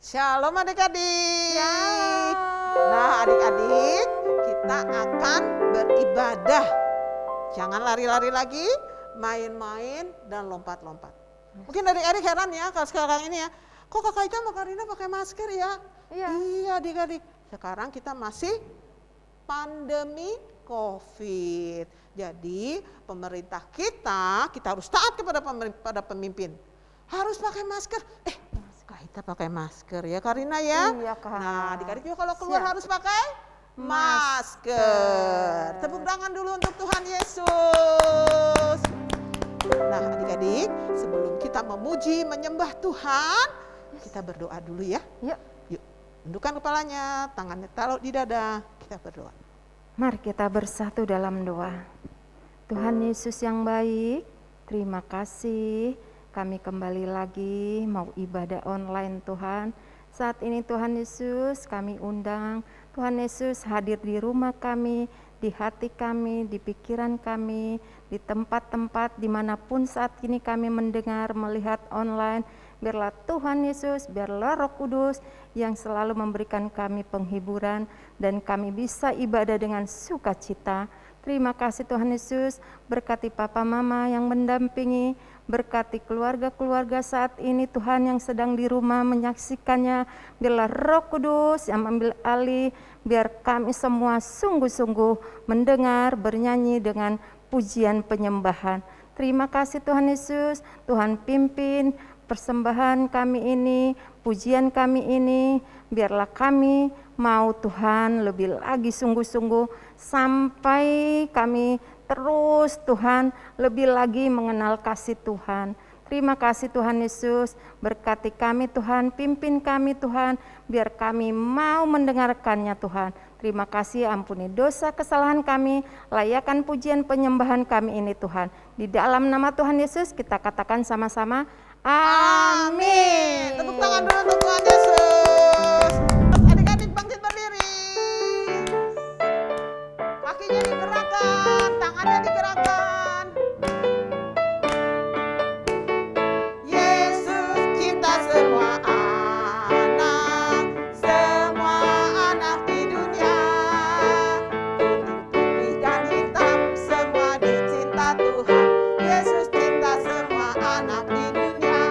Shalom adik-adik. Shalom. Nah adik-adik, kita akan beribadah. Jangan lari-lari lagi, main-main dan lompat-lompat. Mungkin adik-adik heran ya kalau sekarang ini ya, kok kakak Ika sama Karina pakai masker ya? Iya. Iya adik-adik, sekarang kita masih pandemi COVID. Jadi pemerintah kita harus taat kepada pemimpin. Harus pakai masker. Kak Ita pakai masker ya Karina ya. Iya, Kak. Nah adik-adik juga kalau keluar Siap. harus pakai masker. Tepuk tangan dulu untuk Tuhan Yesus. Nah adik-adik, sebelum kita memuji, menyembah Tuhan, kita berdoa dulu ya. Yuk. Yuk, tundukkan kepalanya, tangannya taruh di dada, kita berdoa. Mari kita bersatu dalam doa. Tuhan Yesus yang baik, terima kasih kami kembali lagi mau ibadah online Tuhan. Saat ini Tuhan Yesus kami undang Tuhan Yesus hadir di rumah kami, di hati kami, di pikiran kami, di tempat-tempat dimanapun saat ini kami mendengar, melihat online. Biarlah Tuhan Yesus, biarlah Roh Kudus yang selalu memberikan kami penghiburan dan kami bisa ibadah dengan sukacita. Terima kasih Tuhan Yesus, berkati Papa Mama yang mendampingi, berkati keluarga-keluarga saat ini Tuhan yang sedang di rumah menyaksikannya. Biarlah Roh Kudus yang mengambil alih, biar kami semua sungguh-sungguh mendengar, bernyanyi dengan pujian penyembahan. Terima kasih Tuhan Yesus, Tuhan pimpin persembahan kami ini, pujian kami ini, biarlah kami mau Tuhan lebih lagi sungguh-sungguh sampai kami terus Tuhan lebih lagi mengenal kasih Tuhan. Terima kasih Tuhan Yesus, berkati kami Tuhan, pimpin kami Tuhan, biar kami mau mendengarkannya Tuhan. Terima kasih, ampuni dosa kesalahan kami, layakkan pujian penyembahan kami ini Tuhan. Di dalam nama Tuhan Yesus kita katakan sama-sama, amin. Tepuk tangan dulu untuk Tuhan Yesus. Adik-adik bangkit berdiri. Kakinya digerakkan, tangannya digerakkan. Yesus cinta semua anak di dunia. Kuning, putih dan hitam, semua dicinta Tuhan. Yesus cinta semua anak di dunia.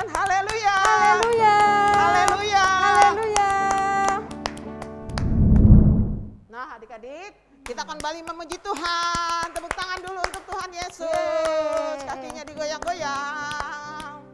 Tuhan. Haleluya. Haleluya. Haleluya. Haleluya. Nah, adik-adik, kita kembali memuji Tuhan. Tepuk tangan dulu untuk Tuhan Yesus. Yeay. Kakinya digoyang-goyang.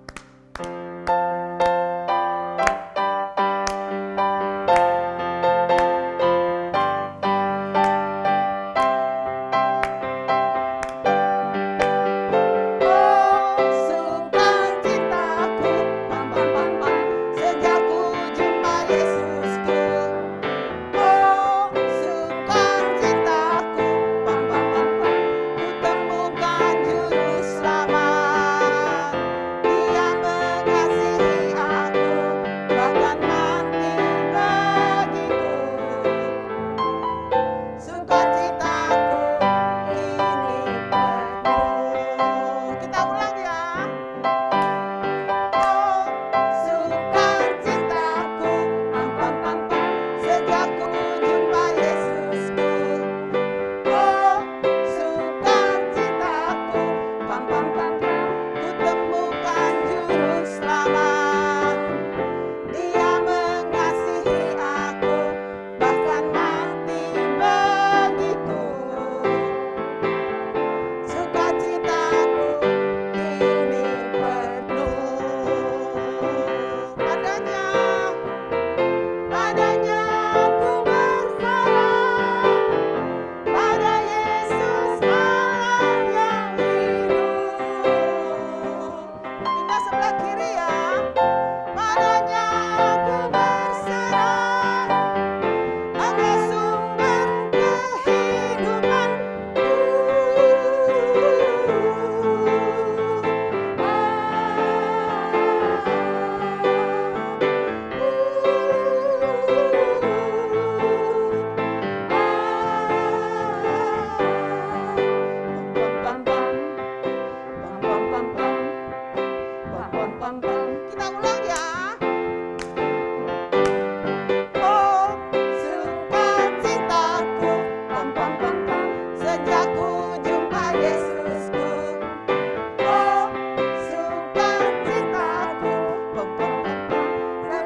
Kita ulang ya. Sukacitaku, sejak ku jumpa Yesusku. Oh, sukacitaku, ku temukan juru selamat. Dia mengasihi aku, bahkan mati begitu. Sukacitaku kini penuh. Padanya ku berserah, pada Yesus Allah yang hidup. Pindah sebelah kiri ya. Padanya ku berserah, Engkau sumber kehidupan. Kita ulang ya. Oh, sukacitaku, sejak ku jumpa Yesusku. Oh, sukacitaku,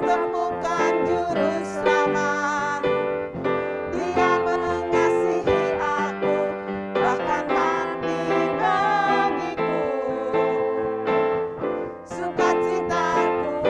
temukan juru selamat. Dia mengasihi aku, bahkan mati begitu. Sukacitaku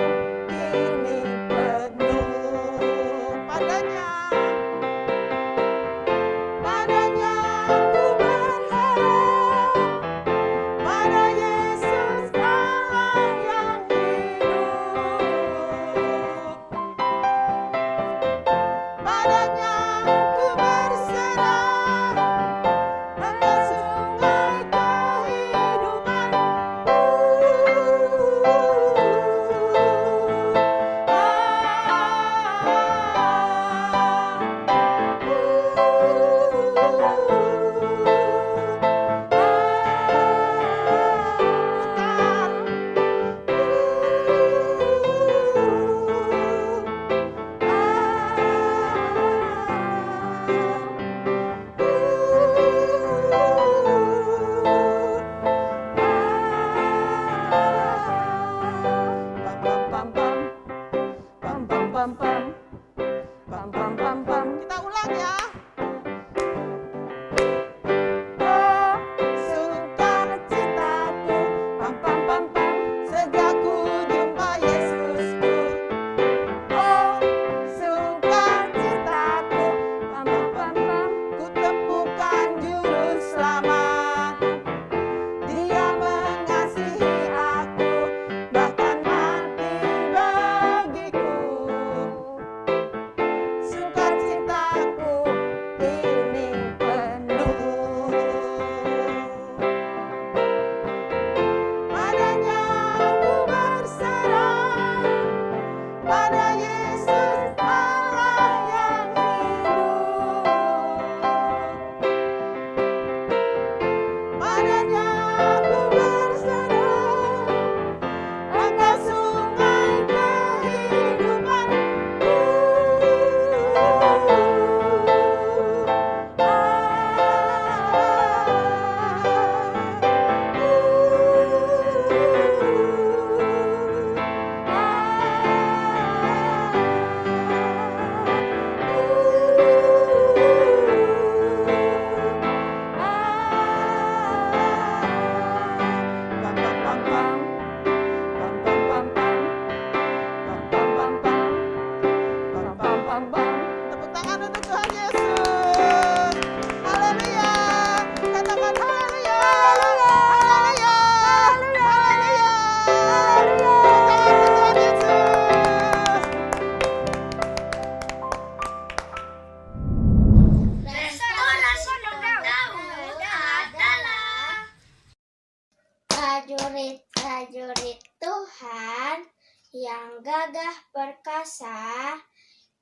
yang gagah perkasa,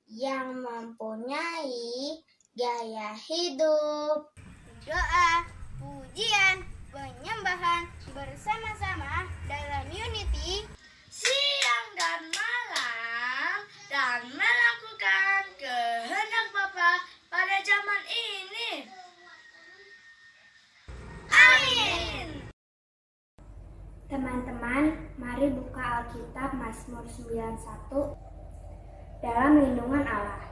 yang mempunyai gaya hidup. Doa, pujian, penyembahan bersama-sama dalam unity, siang dan malam, dan melakukan kehendak Bapa pada zaman ini. Amin. Teman-teman, mari buka Alkitab Mazmur 91 dalam lindungan Allah.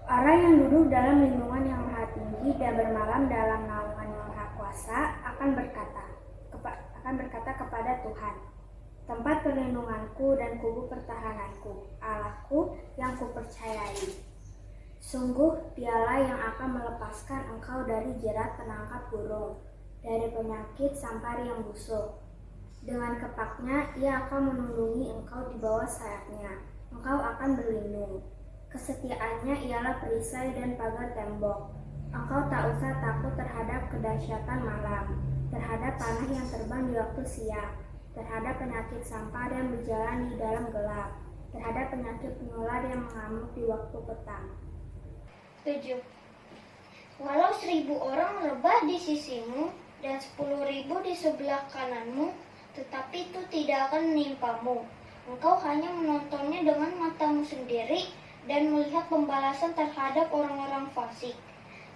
Orang yang duduk dalam lindungan yang maha tinggi dan bermalam dalam naungan yang maha kuasa akan berkata kepada Tuhan, tempat perlindunganku dan kubu pertahananku, Allahku yang kupercayai. Sungguh dialah yang akan melepaskan engkau dari jerat penangkap burung, dari penyakit sampar yang busuk. Dengan kepaknya ia akan melindungi engkau di bawah sayapnya. Engkau akan berlindung. Kesetiaannya ialah perisai dan pagar tembok. Engkau tak usah takut terhadap kedahsyatan malam, terhadap panah yang terbang di waktu siang, terhadap penyakit sampar yang berjalan di dalam gelap, terhadap penyakit penular yang mengamuk di waktu petang. 7. Walau 1.000 orang rebah di sisimu dan 10.000 di sebelah kananmu, tetapi itu tidak akan menimpamu. Engkau hanya menontonnya dengan matamu sendiri dan melihat pembalasan terhadap orang-orang fasik.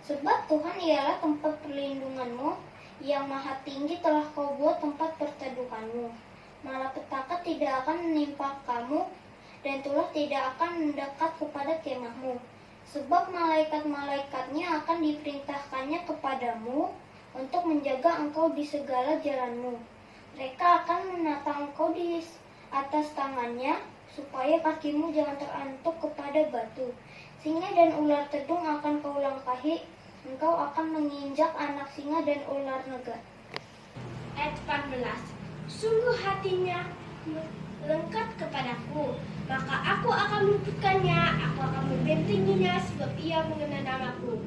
Sebab Tuhan ialah tempat perlindunganmu, yang maha tinggi telah kau buat tempat perteduhanmu. Malapetaka tidak akan menimpa kamu, dan tulah tidak akan mendekat kepada kemahmu. Sebab malaikat-malaikatnya akan diperintahkannya kepadamu untuk menjaga engkau di segala jalanmu. Mereka akan menata engkau di atas tangannya, supaya kakimu jangan terantuk kepada batu. Singa dan ular tedung akan kau langkahi, engkau akan menginjak anak singa dan ular naga. Ayat 14. Sungguh hatinya lengkap kepadaku, maka aku akan meluputkannya, aku akan membentenginya, sebab ia mengenal namaku.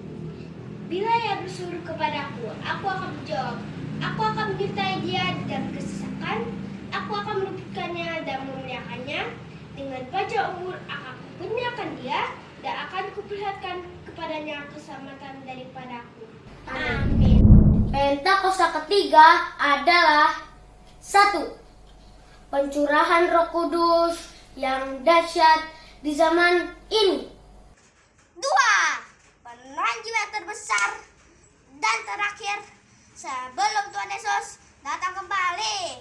Bila ia bersuruh kepadaku, aku akan menjawab. Aku akan menyertai dia dalam kesesakan, aku akan meluputkannya dan memuliakannya. Dengan bajak umur akan kukurniakan dia, dan akan kuperlihatkan kepadanya keselamatan daripadaku. Amin. Pentakosta ketiga adalah 1. Pencurahan Roh Kudus yang dahsyat di zaman ini. 2. Penranjian terbesar dan terakhir sebelum Tuhan Yesus datang kembali.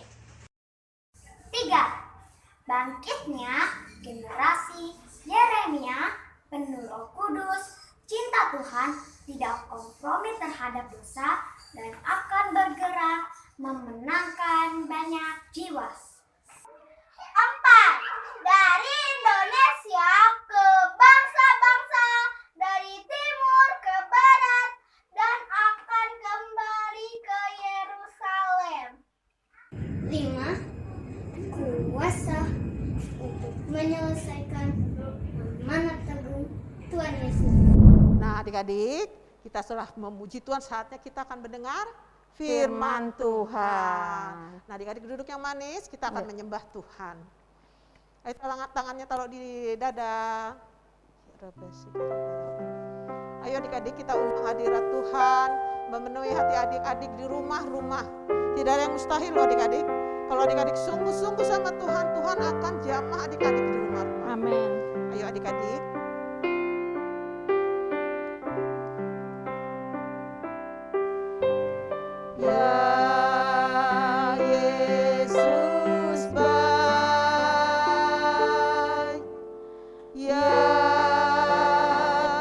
3. Bangkitnya generasi Yeremia penuh Roh Kudus, cinta Tuhan, tidak kompromi terhadap dosa, dan akan bergerak memenangkan banyak jiwa. 4. Dari Indonesia ke bangsa-bangsa, dari timur ke barat, dan akan kembali ke Yerusalem. 5. Kuasa untuk menyelesaikan amanat agung Tuhan Yesus. Nah, adik-adik, kita setelah memuji Tuhan, saatnya kita akan mendengar firman Tuhan. Nah, adik-adik duduk yang manis, kita akan menyembah Tuhan. Ayo tangannya taruh di dada. Ayo adik-adik, kita undang hadirat Tuhan, memenuhi hati adik-adik di rumah-rumah. Tidak ada yang mustahil loh adik-adik. Kalau adik-adik sungguh-sungguh sama Tuhan, Tuhan akan jamah adik-adik di rumah-rumah. Amin. Ayo adik-adik. Ya Yesus baik, ya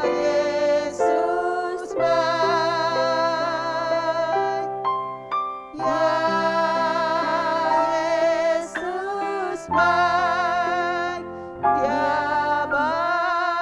Yesus baik, ya Yesus baik, dia baik.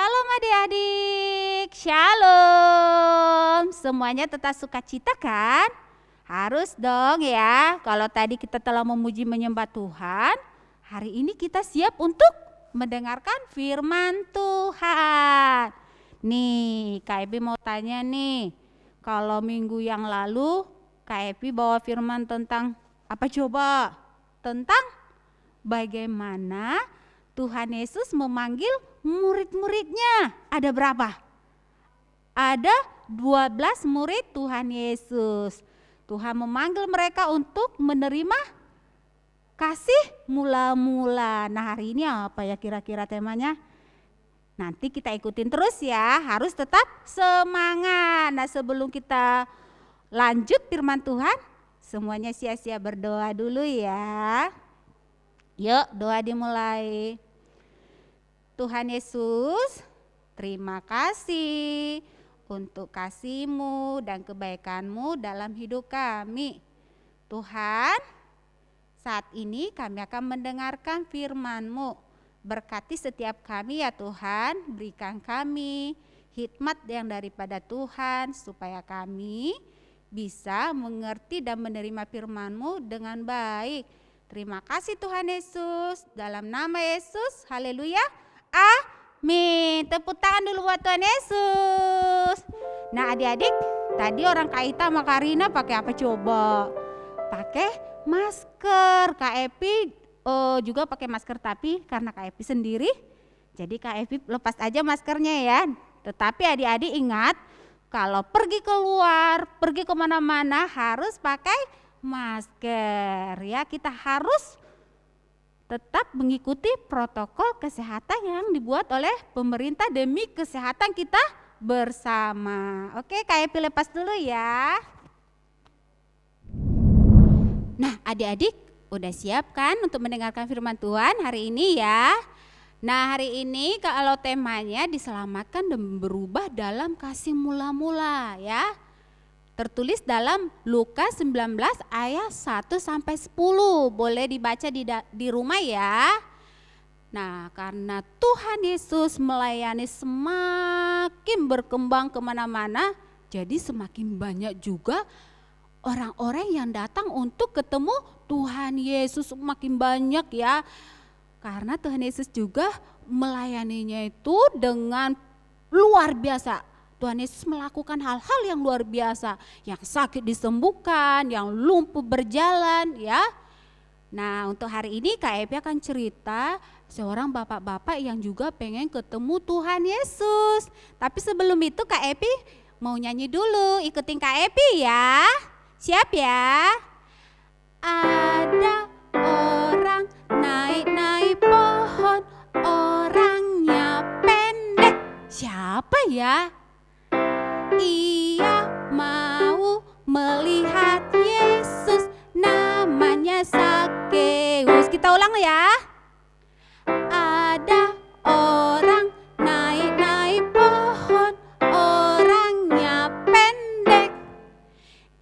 Shalom adik-adik, shalom. Semuanya tetap sukacita kan? Harus dong ya. Kalau tadi kita telah memuji menyembah Tuhan, hari ini kita siap untuk mendengarkan firman Tuhan. Nih, Kak Epi mau tanya nih. Kalau minggu yang lalu Kak Epi bawa firman tentang apa coba? Tentang bagaimana Tuhan Yesus memanggil murid-muridnya. Ada berapa? Ada 12 murid Tuhan Yesus. Tuhan memanggil mereka untuk menerima kasih mula-mula. Nah, hari ini apa ya kira-kira temanya? Nanti kita ikutin terus ya, harus tetap semangat. Nah, sebelum kita lanjut firman Tuhan, semuanya sia-sia berdoa dulu ya. Yuk, doa dimulai. Tuhan Yesus, terima kasih untuk kasih-Mu dan kebaikan-Mu dalam hidup kami. Tuhan, saat ini kami akan mendengarkan firman-Mu. Berkati setiap kami ya Tuhan, berikan kami hikmat yang daripada Tuhan supaya kami bisa mengerti dan menerima firman-Mu dengan baik. Terima kasih Tuhan Yesus, dalam nama Yesus, haleluya. Amin. Tepuk tangan dulu buat Tuhan Yesus. Nah adik-adik, tadi orang Kak Ita sama Karina pakai apa coba? Pakai masker. Kak Epi juga pakai masker, tapi karena Kak Epi sendiri, jadi Kak Epi lepas aja maskernya ya. Tetapi adik-adik ingat, kalau pergi keluar, pergi kemana-mana harus pakai masker ya. Kita harus tetap mengikuti protokol kesehatan yang dibuat oleh pemerintah demi kesehatan kita bersama. Oke, Kak Epi lepas dulu ya. Nah, adik-adik udah siap kan untuk mendengarkan firman Tuhan hari ini ya? Nah, hari ini kalau temanya diselamatkan dan berubah dalam kasih mula-mula ya. Tertulis dalam Lukas 19 ayat 1 sampai 10. Boleh dibaca di rumah ya. Nah, karena Tuhan Yesus melayani semakin berkembang kemana-mana, jadi semakin banyak juga orang-orang yang datang untuk ketemu Tuhan Yesus, makin banyak ya. Karena Tuhan Yesus juga melayaninya itu dengan luar biasa. Tuhan Yesus melakukan hal-hal yang luar biasa, yang sakit disembuhkan, yang lumpuh berjalan ya. Nah, untuk hari ini Kak Epi akan cerita seorang bapak-bapak yang juga pengen ketemu Tuhan Yesus. Tapi sebelum itu Kak Epi mau nyanyi dulu, ikutin Kak Epi ya. Siap ya? Ada orang naik-naik pohon, orangnya pendek. Siapa ya? Ia mau melihat Yesus, namanya Sakeus. Kita ulang ya. Ada orang naik-naik pohon, orangnya pendek.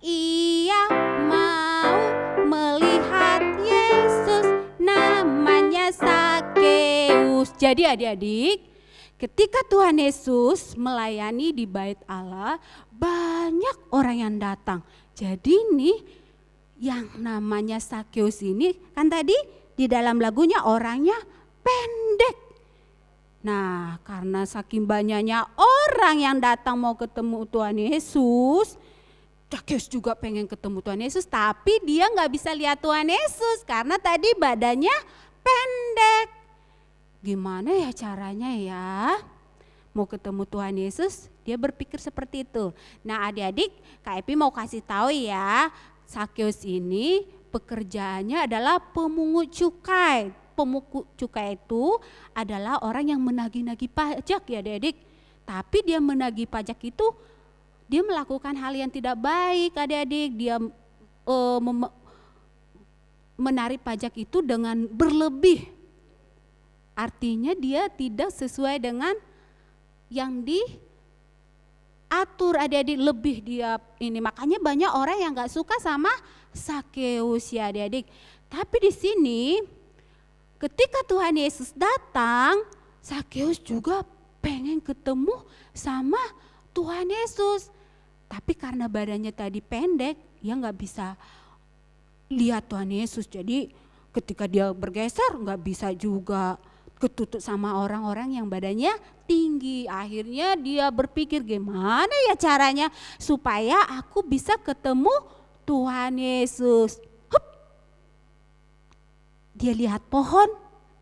Ia mau melihat Yesus, namanya Sakeus. Jadi adik-adik, ketika Tuhan Yesus melayani di Bait Allah, banyak orang yang datang. Jadi nih yang namanya Sakeus ini kan tadi di dalam lagunya orangnya pendek. Nah, karena saking banyaknya orang yang datang mau ketemu Tuhan Yesus, Sakeus juga pengen ketemu Tuhan Yesus, tapi dia nggak bisa lihat Tuhan Yesus karena tadi badannya pendek. Gimana ya caranya ya? Mau ketemu Tuhan Yesus, dia berpikir seperti itu. Nah adik-adik, Kak Epi mau kasih tahu ya, Sakeus ini pekerjaannya adalah pemungut cukai. Pemungut cukai itu adalah orang yang menagih-nagih pajak ya adik-adik. Tapi dia menagih pajak itu, dia melakukan hal yang tidak baik adik-adik. Dia menarik pajak itu dengan berlebih. Artinya dia tidak sesuai dengan yang diatur adik-adik, lebih dia ini. Makanya banyak orang yang gak suka sama Sakeus ya adik-adik. Tapi di sini ketika Tuhan Yesus datang, Sakeus juga pengen ketemu sama Tuhan Yesus. Tapi karena badannya tadi pendek, dia nggak bisa lihat Tuhan Yesus. Jadi ketika dia bergeser nggak bisa juga ketutup sama orang-orang yang badannya tinggi. Akhirnya dia berpikir, gimana ya caranya supaya aku bisa ketemu Tuhan Yesus. Hup. Dia lihat pohon,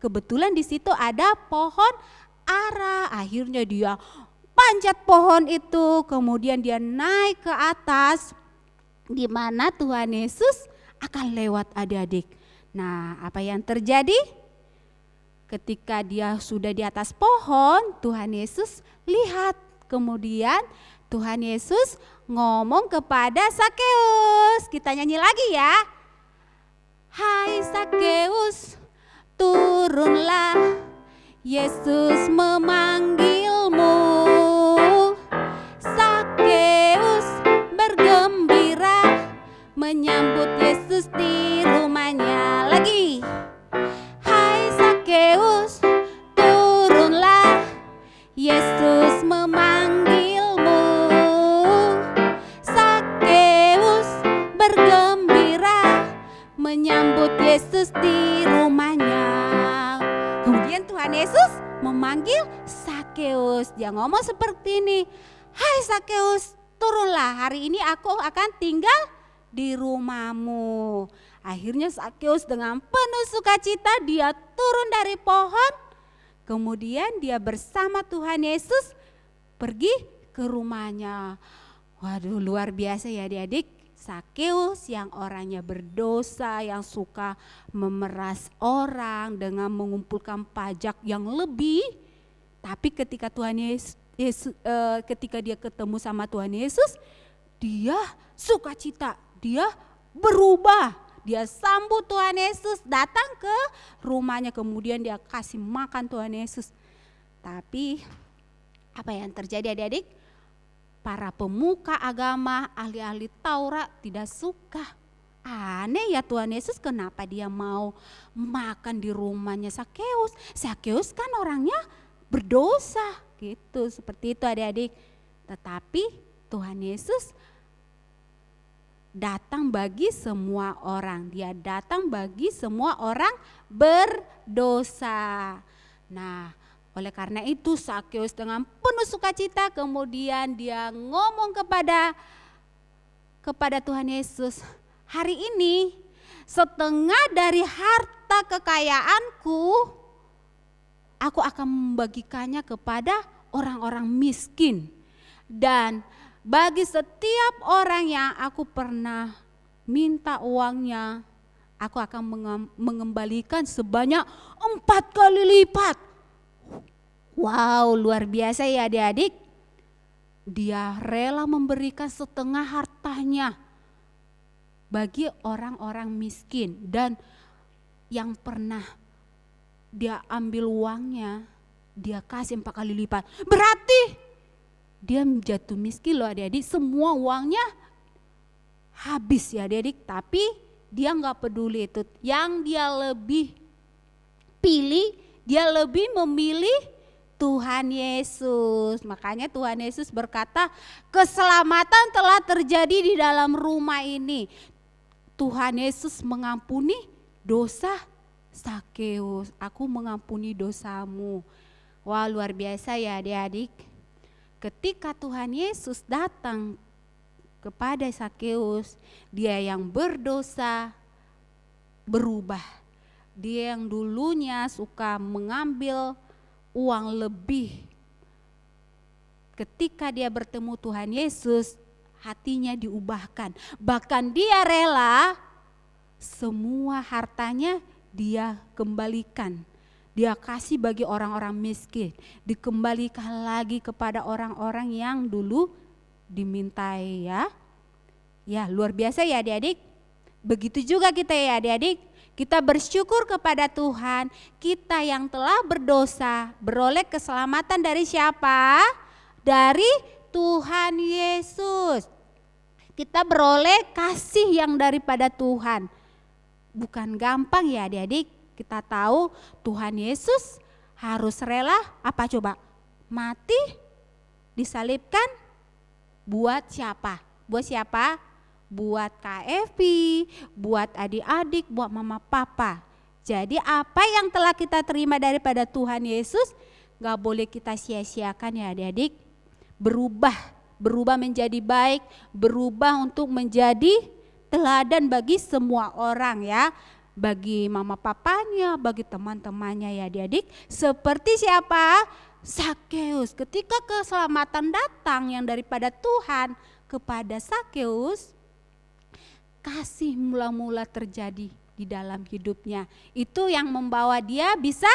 kebetulan di situ ada pohon ara. Akhirnya dia panjat pohon itu, kemudian dia naik ke atas di mana Tuhan Yesus akan lewat adik-adik. Nah, apa yang terjadi? Ketika dia sudah di atas pohon, Tuhan Yesus lihat. Kemudian Tuhan Yesus ngomong kepada Sakeus. Kita nyanyi lagi ya. Hai Sakeus, turunlah, Yesus memanggilmu. Sakeus bergembira menyambut Yesus di rumahnya. Lagi. Hai Sakeus, turunlah, Yesus memanggilmu. Sakeus bergembira menyambut Yesus di rumahnya. Kemudian Tuhan Yesus memanggil Sakeus. Dia ngomong seperti ini. Hai Sakeus, turunlah, hari ini aku akan tinggal di rumahmu. Akhirnya Sakeus dengan penuh sukacita dia turun dari pohon. Kemudian dia bersama Tuhan Yesus pergi ke rumahnya. Waduh, luar biasa ya adik-adik. Sakeus yang orangnya berdosa, yang suka memeras orang dengan mengumpulkan pajak yang lebih. Tapi ketika ketika dia ketemu sama Tuhan Yesus, dia sukacita, dia berubah. Dia sambut Tuhan Yesus, datang ke rumahnya, kemudian dia kasih makan Tuhan Yesus. Tapi apa yang terjadi adik-adik? Para pemuka agama, ahli-ahli Taurat tidak suka. Aneh ya Tuhan Yesus, kenapa dia mau makan di rumahnya Sakeus? Sakeus kan orangnya berdosa gitu, seperti itu adik-adik. Tetapi Tuhan Yesus datang bagi semua orang. Dia datang bagi semua orang berdosa. Nah, oleh karena itu Sakeus dengan penuh sukacita kemudian dia ngomong kepada Tuhan Yesus, hari ini setengah dari harta kekayaanku aku akan membagikannya kepada orang-orang miskin. Dan bagi setiap orang yang aku pernah minta uangnya, aku akan mengembalikan sebanyak 4 kali lipat. Wow, luar biasa ya adik-adik. Dia rela memberikan setengah hartanya bagi orang-orang miskin. Dan yang pernah dia ambil uangnya, dia kasih 4 kali lipat. Berarti dia jatuh miskin loh adik-adik, semua uangnya habis ya adik-adik. Tapi dia gak peduli itu, yang dia lebih pilih, dia lebih memilih Tuhan Yesus. Makanya Tuhan Yesus berkata, keselamatan telah terjadi di dalam rumah ini. Tuhan Yesus mengampuni dosa Sakeus, aku mengampuni dosamu. Wah, luar biasa ya adik-adik. Ketika Tuhan Yesus datang kepada Sakeus, dia yang berdosa berubah. Dia yang dulunya suka mengambil uang lebih, ketika dia bertemu Tuhan Yesus, hatinya diubahkan. Bahkan dia rela semua hartanya dia kembalikan. Dia kasih bagi orang-orang miskin, dikembalikan lagi kepada orang-orang yang dulu dimintai ya. Ya, luar biasa ya adik-adik. Begitu juga kita ya adik-adik. Kita bersyukur kepada Tuhan, kita yang telah berdosa beroleh keselamatan dari siapa? Dari Tuhan Yesus. Kita beroleh kasih yang daripada Tuhan. Bukan gampang ya adik-adik. Kita tahu Tuhan Yesus harus rela apa coba? mati, disalibkan buat siapa? Buat siapa? Buat KFP, buat adik-adik, buat mama papa. Jadi apa yang telah kita terima daripada Tuhan Yesus gak boleh kita sia-siakan ya adik-adik. Berubah menjadi baik, berubah untuk menjadi teladan bagi semua orang ya. Bagi mama papanya, bagi teman-temannya ya adik-adik. Seperti siapa? Sakeus. Ketika keselamatan datang yang daripada Tuhan kepada Sakeus, kasih mula-mula terjadi di dalam hidupnya. Itu yang membawa dia bisa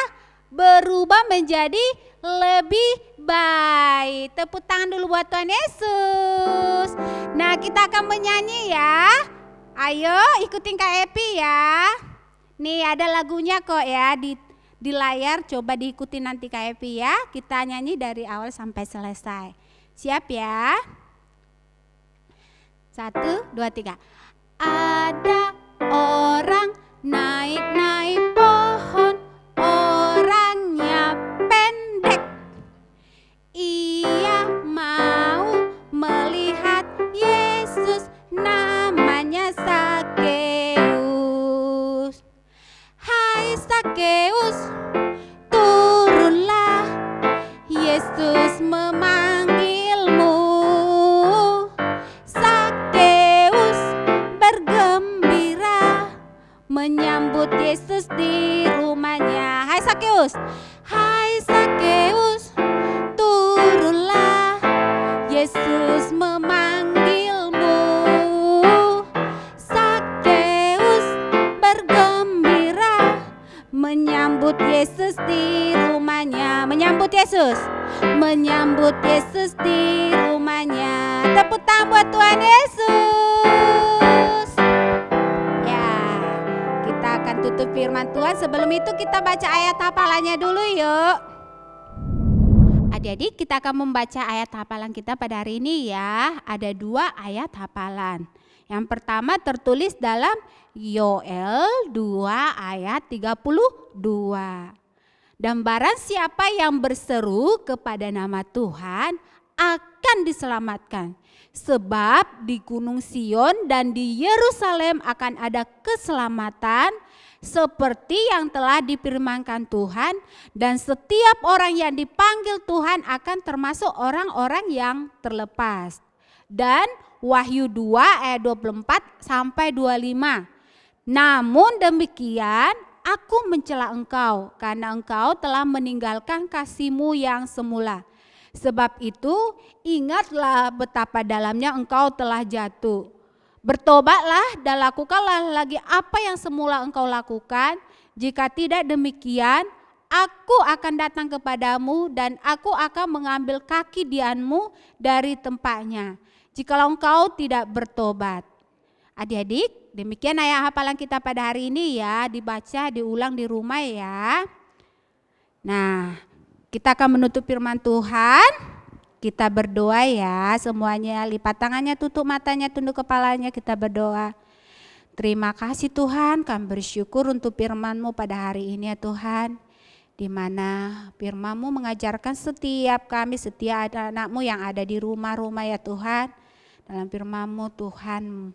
berubah menjadi lebih baik. Tepuk tangan dulu buat Tuhan Yesus. Nah, kita akan menyanyi ya. Ayo ikutin Kak Epi ya. Nih ada lagunya kok ya di layar, coba diikuti nanti Kak Epi ya. Kita nyanyi dari awal sampai selesai. Siap ya? 1, 2, 3. Ada orang naik-naik pohon, orangnya pendek. Ia mau melihat Yesus, namanya Sakeus. Hai Sakeus, turunlah, Yesus memanggilmu. Sakeus bergembira menyambut Yesus di rumahnya. Hai Sakeus, hai Sakeus, turunlah, Yesus memanggilmu. Sakeus bergembira menyambut Yesus di rumahnya. Menyambut Yesus, menyambut Yesus di rumahnya. Tepuk tangan buat Tuhan Yesus. Ya, kita akan tutup firman Tuhan. Sebelum itu kita baca ayat hafalannya dulu yuk. Adik-adik, kita akan membaca ayat hafalan kita pada hari ini ya. Ada 2 ayat hafalan. Yang pertama tertulis dalam Yoel 2 ayat 32. Dan barang siapa yang berseru kepada nama Tuhan akan diselamatkan. Sebab di Gunung Sion dan di Yerusalem akan ada keselamatan seperti yang telah difirmankan Tuhan, dan setiap orang yang dipanggil Tuhan akan termasuk orang-orang yang terlepas. Dan Wahyu 2 ayat 24 sampai 25. Namun demikian aku mencela engkau karena engkau telah meninggalkan kasihmu yang semula. Sebab itu ingatlah betapa dalamnya engkau telah jatuh. Bertobatlah dan lakukanlah lagi apa yang semula engkau lakukan. Jika tidak demikian, aku akan datang kepadamu dan aku akan mengambil kaki dianmu dari tempatnya, jikalau engkau tidak bertobat. Adik-adik, demikian ayat hafalan kita pada hari ini ya. Dibaca, diulang di rumah ya. Nah, kita akan menutup firman Tuhan. Kita berdoa ya, semuanya lipat tangannya, tutup matanya, tunduk kepalanya, kita berdoa. Terima kasih Tuhan, kami bersyukur untuk firman-Mu pada hari ini ya Tuhan. Di mana firman-Mu mengajarkan setiap kami, setiap anak-anak-Mu yang ada di rumah-rumah ya Tuhan. Dalam firman-Mu Tuhan,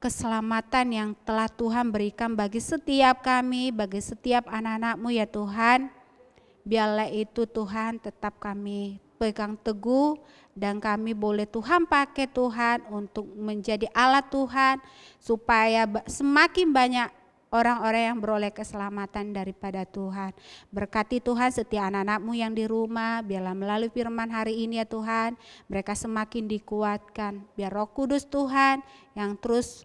keselamatan yang telah Tuhan berikan bagi setiap kami, bagi setiap anak-anak-Mu ya Tuhan. Biarlah itu Tuhan tetap kami pegang teguh dan kami boleh Tuhan pakai Tuhan untuk menjadi alat Tuhan supaya semakin banyak orang-orang yang beroleh keselamatan daripada Tuhan. Berkati Tuhan setiap anak-anak-Mu yang di rumah, biarlah melalui firman hari ini ya Tuhan, mereka semakin dikuatkan. Biar Roh Kudus Tuhan yang terus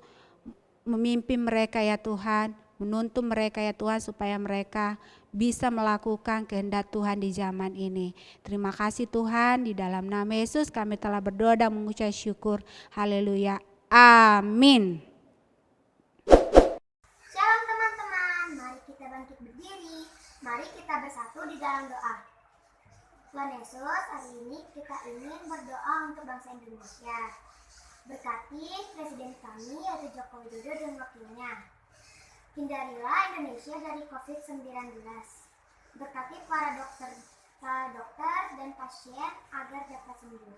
memimpin mereka ya Tuhan, menuntun mereka ya Tuhan supaya mereka bisa melakukan kehendak Tuhan di zaman ini. Terima kasih Tuhan, di dalam nama Yesus kami telah berdoa dan mengucap syukur. Haleluya. Amin. Shalom teman-teman, mari kita bangkit berdiri. Mari kita bersatu di dalam doa. Tuhan Yesus, hari ini kita ingin berdoa untuk bangsa Indonesia. Berkati Presiden kami yaitu Joko Widodo dan wakilnya. Hindarilah Indonesia dari COVID-19. Berkati para dokter para dokter dan pasien agar dapat sembuh.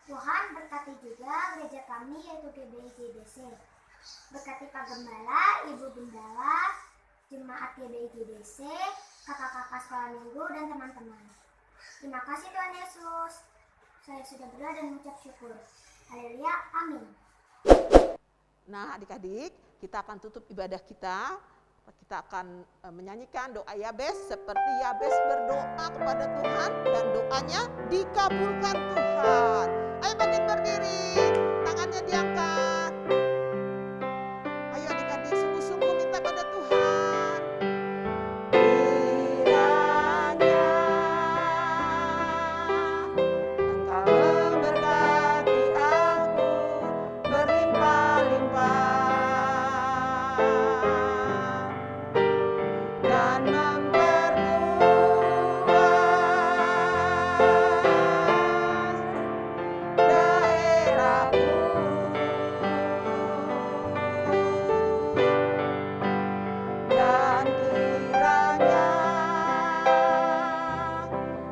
Tuhan berkati juga gereja kami yaitu GBI GBC. Berkati Pak Gembala, Ibu Gembala, jemaat GBI GBC, kakak-kakak sekolah minggu dan teman-teman. Terima kasih Tuhan Yesus. Saya sudah berdoa dan mengucap syukur. Haleluya, amin. Nah adik-adik, kita akan tutup ibadah kita. Kita akan menyanyikan doa Yabes seperti Yabes berdoa kepada Tuhan dan doanya dikabulkan Tuhan. Ayo bangkit berdiri, tangannya diangkat. Ayo adik-adik sungguh-sungguh minta pada Tuhan. Kiranya Engkau memberkati aku berlimpah-limpah dan memperluas daerahku. Dan kiranya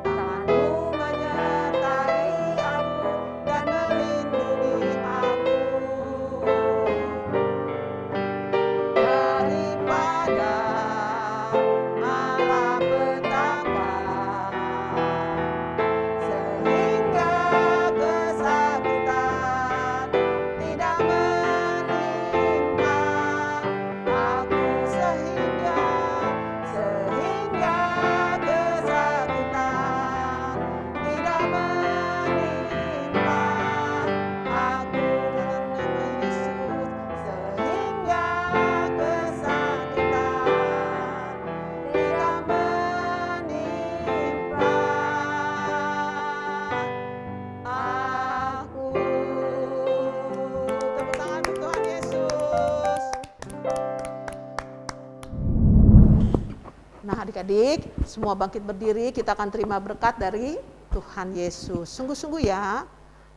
tanganmu menyertai aku dan melindungi aku daripada malapetaka, sehingga kesakitan tidak menimpa aku, sehingga kesakitan tidak menimpa aku dalam nama Yesus, sehingga kesakitan tidak menimpa aku. Tepuk tangan untuk Tuhan Yesus. Nah adik-adik, semua bangkit berdiri, kita akan terima berkat dari Tuhan Yesus. Sungguh-sungguh ya,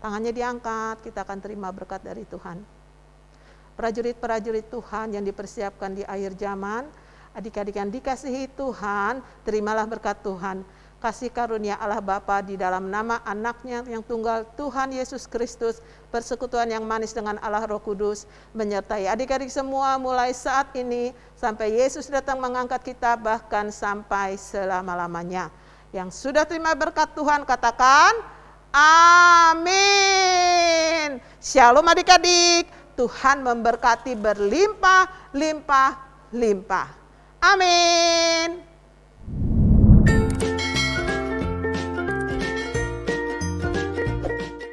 tangannya diangkat, kita akan terima berkat dari Tuhan. Prajurit-prajurit Tuhan yang dipersiapkan di akhir zaman, adik-adik yang dikasihi Tuhan, terimalah berkat Tuhan. Kasih karunia Allah Bapa di dalam nama anaknya yang tunggal Tuhan Yesus Kristus, persekutuan yang manis dengan Allah Roh Kudus, menyertai adik-adik semua mulai saat ini, sampai Yesus datang mengangkat kita, bahkan sampai selama-lamanya. Yang sudah terima berkat Tuhan, katakan amin. Shalom adik-adik, Tuhan memberkati berlimpah, limpah, limpah. Amin.